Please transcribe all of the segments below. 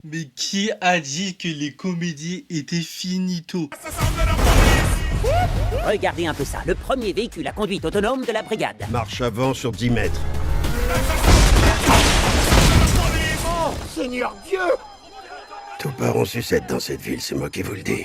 Mais qui a dit que les comédies étaient finito? Regardez un peu ça, le premier véhicule à conduite autonome de la brigade. Marche avant sur 10 mètres. Oh, Seigneur Dieu! Tout part en sucette dans cette ville, c'est moi qui vous le dis.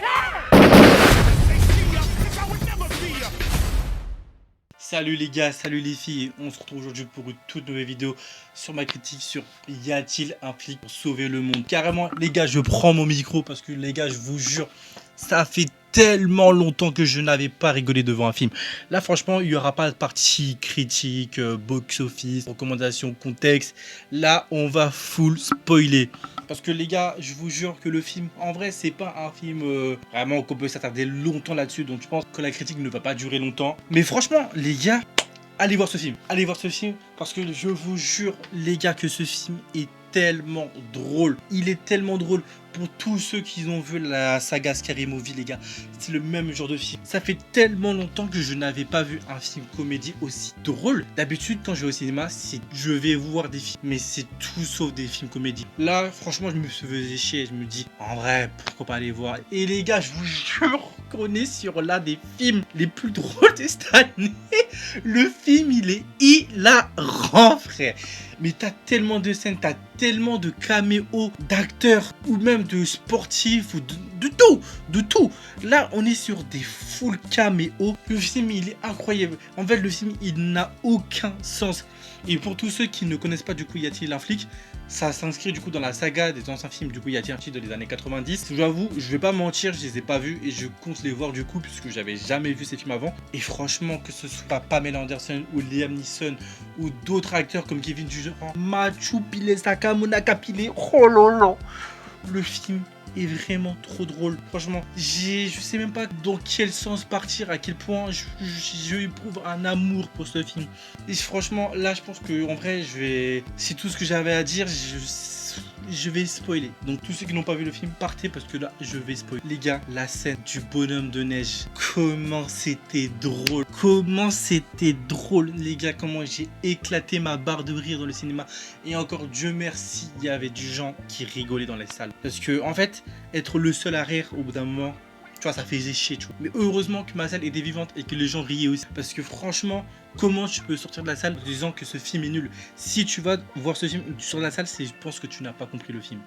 Salut les gars, salut les filles, on se retrouve aujourd'hui pour une toute nouvelle vidéo sur ma critique sur y a-t-il un flic pour sauver le monde. Carrément les gars, je prends mon micro parce que les gars, je vous jure, ça fait tellement longtemps que je n'avais pas rigolé devant un film. Là franchement, il n'y aura pas de partie critique, box-office, recommandation, contexte. Là, on va full spoiler. Parce que les gars, je vous jure que le film, en vrai, c'est pas un film vraiment qu'on peut s'attarder longtemps là-dessus. Donc je pense que la critique ne va pas durer longtemps. Mais franchement, les gars, allez voir ce film. Allez voir ce film parce que je vous jure, les gars, que ce film est tellement drôle. Il est tellement drôle. Pour tous ceux qui ont vu la saga Scary Movie, les gars, c'est le même genre de film. Ça fait tellement longtemps que je n'avais pas vu un film comédie aussi drôle. D'habitude, quand je vais au cinéma, je vais voir des films, mais c'est tout sauf des films comédie. Là, franchement, je me faisais chier. Je me dis, en vrai, pourquoi pas aller voir? Et les gars, je vous jure qu'on est sur l'un des films les plus drôles de cette année. Le film, il est hilarant, frère. Mais t'as tellement de scènes, t'as tellement de caméos d'acteurs ou même de sportifs ou de tout, de tout. Là, on est sur des full caméos. Le film, il est incroyable. En fait, le film, il n'a aucun sens. Et pour tous ceux qui ne connaissent pas, du coup, y a-t-il un flic? Ça s'inscrit du coup dans la saga des anciens films, du coup y a-t-il un flic dans les années 90. J'avoue, je vais pas mentir, je les ai pas vus et je compte les voir du coup puisque j'avais jamais vu ces films avant. Et franchement, que ce soit Pamela Anderson ou Liam Neeson ou d'autres acteurs comme Kevin Durant, Machu Pile, Sakamona Kapile, oh là là, le film est vraiment trop drôle. Franchement, je sais même pas dans quel sens partir, à quel point je éprouve un amour pour ce film. Et franchement, là, je pense que en vrai, c'est tout ce que j'avais à dire. Je vais spoiler. Donc tous ceux qui n'ont pas vu le film, partez parce que là, je vais spoiler. Les gars, la scène du bonhomme de neige, comment c'était drôle. Comment c'était drôle, les gars. Comment j'ai éclaté ma barre de rire dans le cinéma. Et encore, Dieu merci, il y avait du gens qui rigolaient dans les salles. Parce que, en fait, être le seul à rire au bout d'un moment, tu vois, ça faisait chier, tu vois. Mais heureusement que ma salle était vivante et que les gens riaient aussi. Parce que franchement, comment tu peux sortir de la salle en disant que ce film est nul? Si tu vas voir ce film sur la salle, c'est je pense que tu n'as pas compris le film.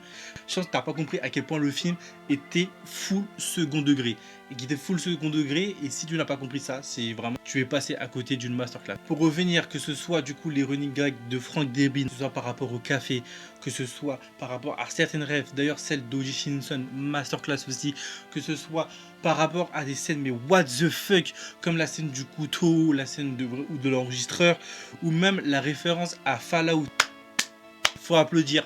Je pense que tu n'as pas compris à quel point le film était full second degré. Et qu'il était full second degré. Et si tu n'as pas compris ça, c'est vraiment, tu es passé à côté d'une masterclass. Pour revenir, que ce soit du coup les running gags de Frank Drebin, que ce soit par rapport au café, que ce soit par rapport à certaines rêves, d'ailleurs celle d'O.J. Simpson, masterclass aussi, que ce soit par rapport à des scènes mais what the fuck, comme la scène du couteau, la scène de l'enregistreur, ou même la référence à Fallout. Faut applaudir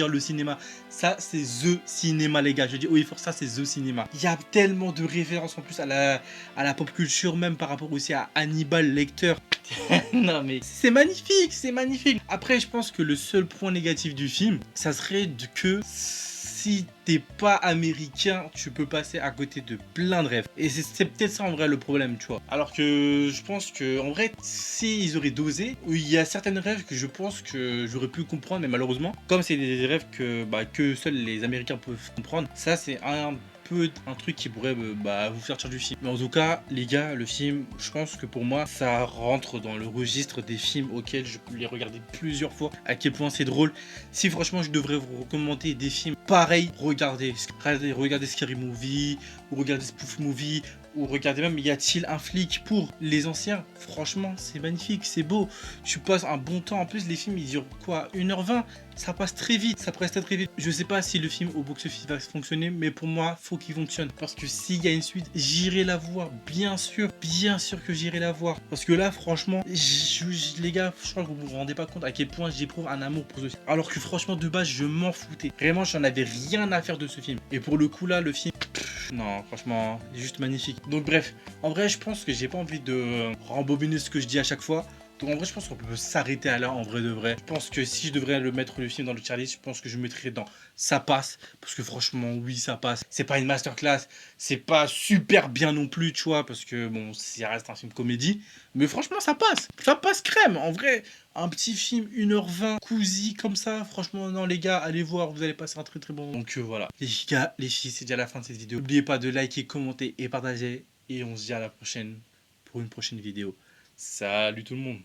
le cinéma. Ça, c'est The Cinéma, les gars. Je dis oui, for ça, c'est The Cinéma. Il y a tellement de références en plus à la pop culture, même par rapport aussi à Hannibal Lecter. Non, mais c'est magnifique, c'est magnifique. Après, je pense que le seul point négatif du film, ça serait que si t'es pas américain, tu peux passer à côté de plein de rêves. Et c'est peut-être ça en vrai le problème, tu vois. Alors que je pense que en vrai, si ils auraient dosé, il y a certaines rêves que je pense que j'aurais pu comprendre, mais malheureusement, comme c'est des rêves que seuls les Américains peuvent comprendre, ça c'est un truc qui pourrait vous faire sortir du film. Mais en tout cas, les gars, le film, je pense que pour moi, ça rentre dans le registre des films auxquels je peux les regarder plusieurs fois. À quel point c'est drôle. Si franchement, je devrais vous recommander des films pareils, regardez Scary Movie, ou regardez Spoof Movie, ou regardez même Y a-t-il un flic pour les anciens. Franchement, c'est magnifique, c'est beau. Tu passes un bon temps. En plus, les films, ils durent quoi, 1h20? Ça passe très vite, ça passe très vite. Je sais pas si le film au box-office va fonctionner, mais pour moi, faut qu'il fonctionne. Parce que s'il y a une suite, j'irai la voir. Bien sûr que j'irai la voir. Parce que là, franchement, les gars, je crois que vous vous rendez pas compte à quel point j'éprouve un amour pour ce film. Alors que franchement, de base, je m'en foutais. Vraiment, j'en avais rien à faire de ce film. Et pour le coup, là, le film... non, franchement, juste magnifique. Donc bref, en vrai, je pense que j'ai pas envie de rembobiner ce que je dis à chaque fois. Donc en vrai, je pense qu'on peut s'arrêter à là, en vrai de vrai. Je pense que si je devrais le mettre le film dans le tier list, je pense que je mettrais dans ça passe. Parce que franchement, oui, ça passe. C'est pas une masterclass, c'est pas super bien non plus, tu vois, parce que bon, ça reste un film comédie. Mais franchement, ça passe. Ça passe crème. En vrai, un petit film 1h20, cosy comme ça. Franchement, non, les gars, allez voir, vous allez passer un très très bon moment. Donc voilà. Les gars, les filles, c'est déjà la fin de cette vidéo. N'oubliez pas de liker, commenter et partager. Et on se dit à la prochaine pour une prochaine vidéo. Salut tout le monde.